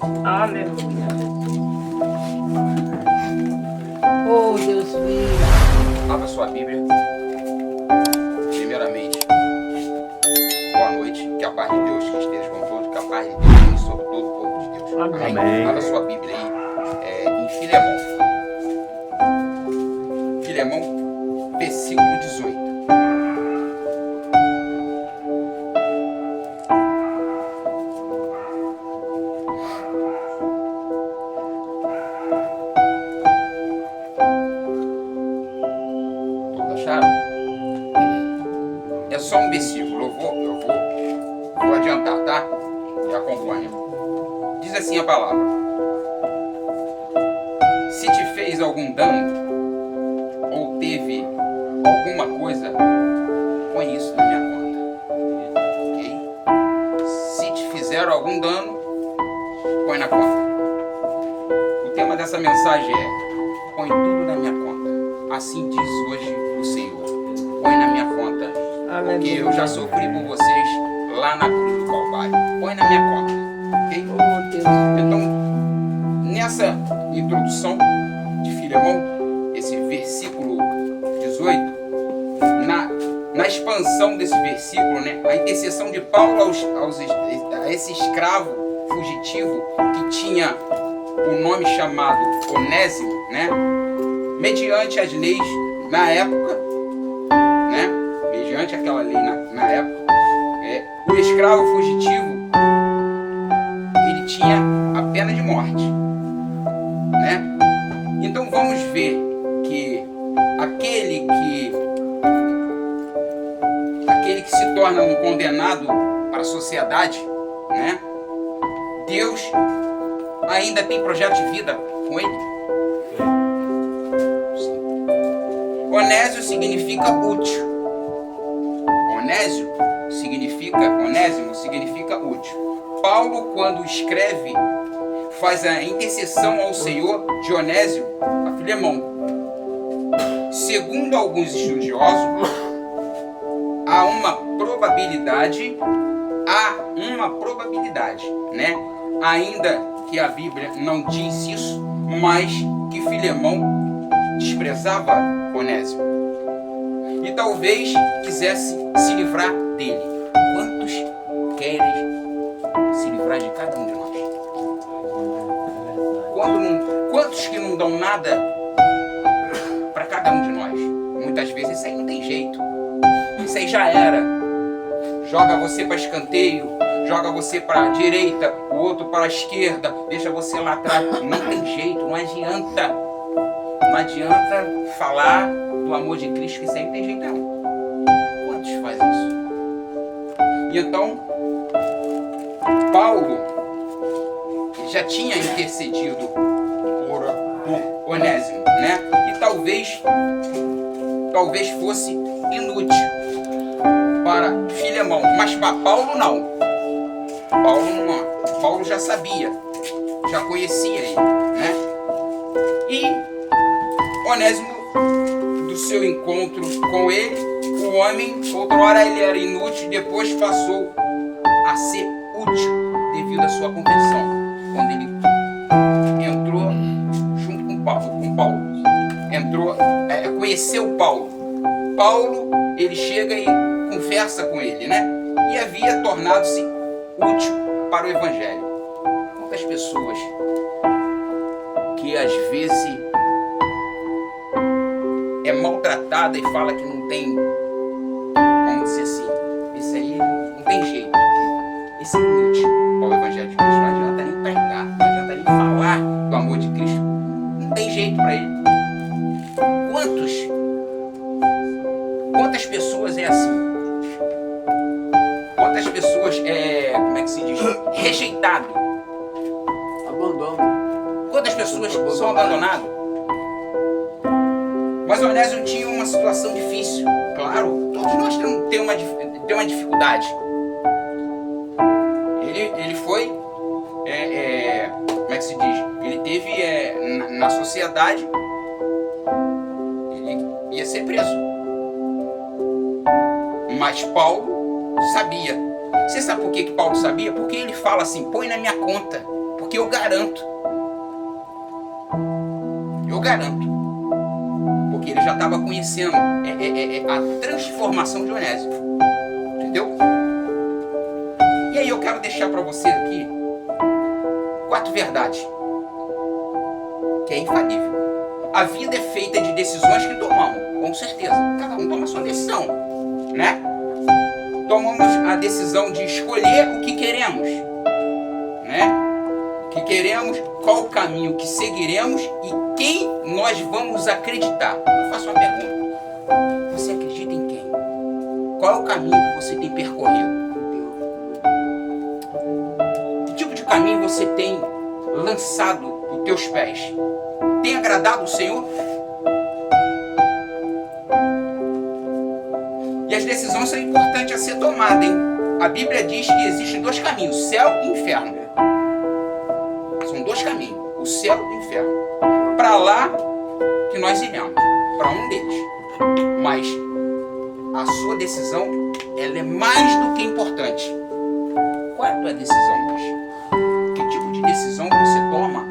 Aleluia. Oh, Deus vivo. Abra sua Bíblia. Primeiramente, boa noite. Que a paz de Deus que esteja com todos. Que a paz de Deus esteja sobre todo o povo de Deus. Amém. Abra sua Bíblia aí. Em Filemão. Filemão, versículo 18. É só um versículo, eu vou adiantar, tá? E acompanha. Diz assim a palavra: se te fez algum dano, ou teve alguma coisa, põe isso na minha conta. Ok? Se te fizeram algum dano, põe na conta. O tema dessa mensagem é: põe tudo na minha conta. Assim diz hoje o Senhor: põe na minha conta, porque eu já sofri por vocês lá na cruz do Calvário. Põe na minha conta, ok? Oh, Deus. Então, nessa introdução de Filemão, esse versículo 18, na expansão desse versículo, né, a intercessão de Paulo a esse escravo fugitivo que tinha o nome chamado Onésimo, né, mediante as leis na época, né, mediante aquela lei na época, o escravo fugitivo, ele tinha a pena de morte, né? Então vamos ver que aquele que se torna um condenado para a sociedade, né? Deus ainda tem projeto de vida com ele. Onésimo significa útil. Onésimo significa útil. Paulo, quando escreve, faz a intercessão ao Senhor de Onésimo a Filemão. Segundo alguns estudiosos, há uma probabilidade, né? Ainda que a Bíblia não diz isso, mas que Filemão desprezava Onésimo e talvez quisesse se livrar dele. Quantos querem se livrar de cada um de nós? Quantos que não dão nada para cada um de nós? Muitas vezes isso aí não tem jeito. Isso aí já era. Joga você para escanteio, joga você para a direita, o outro para a esquerda, deixa você lá atrás. Não tem jeito, não adianta. Não adianta falar do amor de Cristo, que isso aí não tem jeito não. Quantos fazem isso? E então, Paulo já tinha intercedido por Onésimo, né? E talvez fosse inútil para Filemão, mas para Paulo não. Paulo já sabia, já conhecia ele, né? E Onésimo, do seu encontro com ele, o homem, outrora ele era inútil, depois passou a ser útil devido à sua conversão, quando ele entrou junto com Paulo, conheceu Paulo. Paulo, ele chega e conversa com ele, né? E havia tornado-se útil para o Evangelho. Quantas pessoas que às vezes é maltratada e fala que não tem, vamos dizer assim, isso aí não tem jeito. Esse é inútil para o Evangelho de Cristo. Não adianta nem pregar, não adianta nem falar do amor de Cristo. Não tem jeito para ele. Quantas pessoas é assim? Quantas pessoas como é que se diz? Rejeitado. Abandono. Quantas pessoas são abandonadas? Mas Onésimo tinha uma situação difícil. Claro, todos nós temos uma dificuldade. Ele foi, como é que se diz? Ele teve, na sociedade, ele ia ser preso. Mas Paulo sabia. Você sabe por que Paulo sabia? Porque ele fala assim: põe na minha conta. Porque Porque eu garanto. Eu garanto. Porque ele já estava conhecendo a transformação de Onésio. Entendeu? E aí eu quero deixar para você aqui 4 verdades. Que é infalível. A vida é feita de decisões que tomamos, com certeza. Cada um toma a sua decisão, né? Tomamos a decisão de escolher o que queremos, né? O que queremos, qual o caminho que seguiremos e quem nós vamos acreditar. Eu faço uma pergunta. Você acredita em quem? Qual é o caminho que você tem percorrido? Que tipo de caminho você tem lançado os teus pés? Tem agradado o Senhor? E as decisões são importantes a ser tomadas, hein? A Bíblia diz que existem 2 caminhos, céu e inferno. São 2 caminhos, o céu e o inferno. Para lá que nós iremos, para um deles. Mas a sua decisão, ela é mais do que importante. Qual é a tua decisão hoje? Que tipo de decisão você toma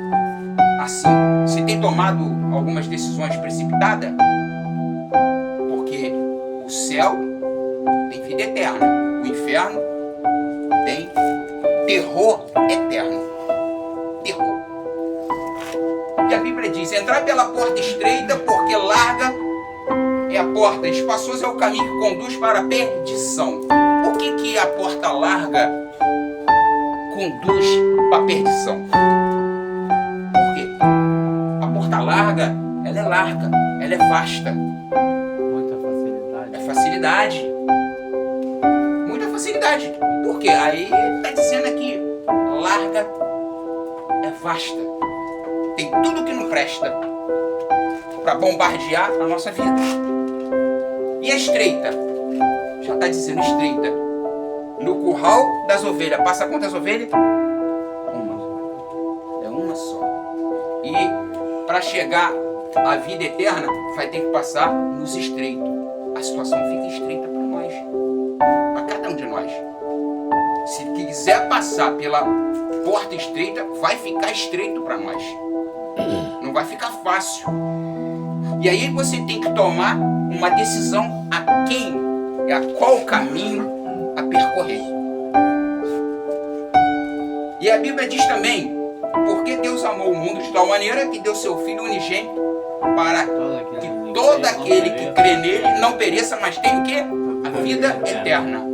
assim? Você tem tomado algumas decisões precipitadas? Porque o céu tem vida eterna. O inferno tem terror eterno. Terror. E a Bíblia diz, entrar pela porta estreita, porque larga é a porta, espaçoso é o caminho que conduz para a perdição. Por que a porta larga conduz para a perdição? Por quê? A porta larga, ela é larga, ela é vasta. Muita facilidade. É facilidade. Muita facilidade. Por quê? Aí está dizendo aqui, larga é vasta. Tem tudo que não presta para bombardear a nossa vida. E a estreita? Já está dizendo estreita. No curral das ovelhas, passa quantas ovelhas? Uma. É uma só. E para chegar à vida eterna, vai ter que passar nos estreitos. A situação fica estreita para nós. Para cada um de nós. Se quiser passar pela porta estreita, vai ficar estreito para nós. Não vai ficar fácil. E aí você tem que tomar uma decisão a quem, a qual caminho a percorrer. E a Bíblia diz também, porque Deus amou o mundo de tal maneira que deu seu Filho unigênito para que todo aquele que crê nele não pereça, mas tenha o quê? A vida eterna.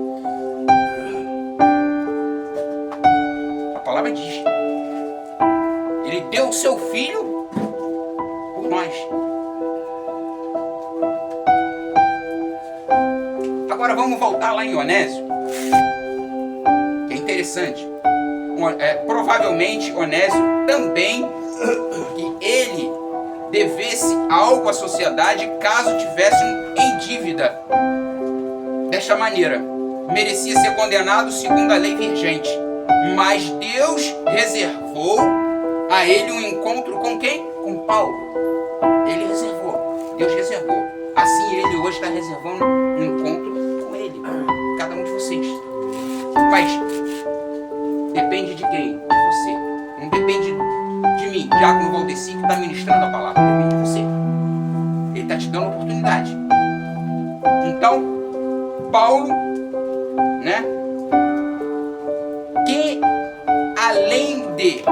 A palavra diz. Ele deu o seu Filho por nós. Agora vamos voltar lá em Onésio, que é interessante. Provavelmente Onésio também, que ele devesse algo à sociedade caso tivesse em dívida. Desta maneira, merecia ser condenado segundo a lei vigente. Mas Deus reservou a ele um encontro com quem? Com Paulo. Ele reservou. Deus reservou. Assim ele hoje está reservando um encontro com ele. Cada um de vocês. Mas depende de quem? De você. Não depende de mim, Diácono Valdeci, que está ministrando a palavra. Depende de você. Ele está te dando oportunidade. Então, Paulo, né? Que além de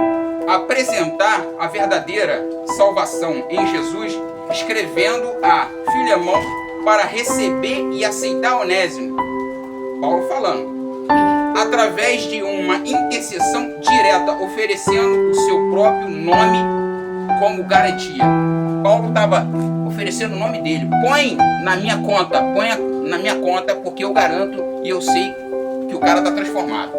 apresentar a verdadeira salvação em Jesus, escrevendo a Filemão para receber e aceitar Onésimo. Paulo falando. Através de uma intercessão direta, oferecendo o seu próprio nome como garantia. Paulo estava oferecendo o nome dele. Põe na minha conta, porque eu garanto e eu sei que o cara está transformado.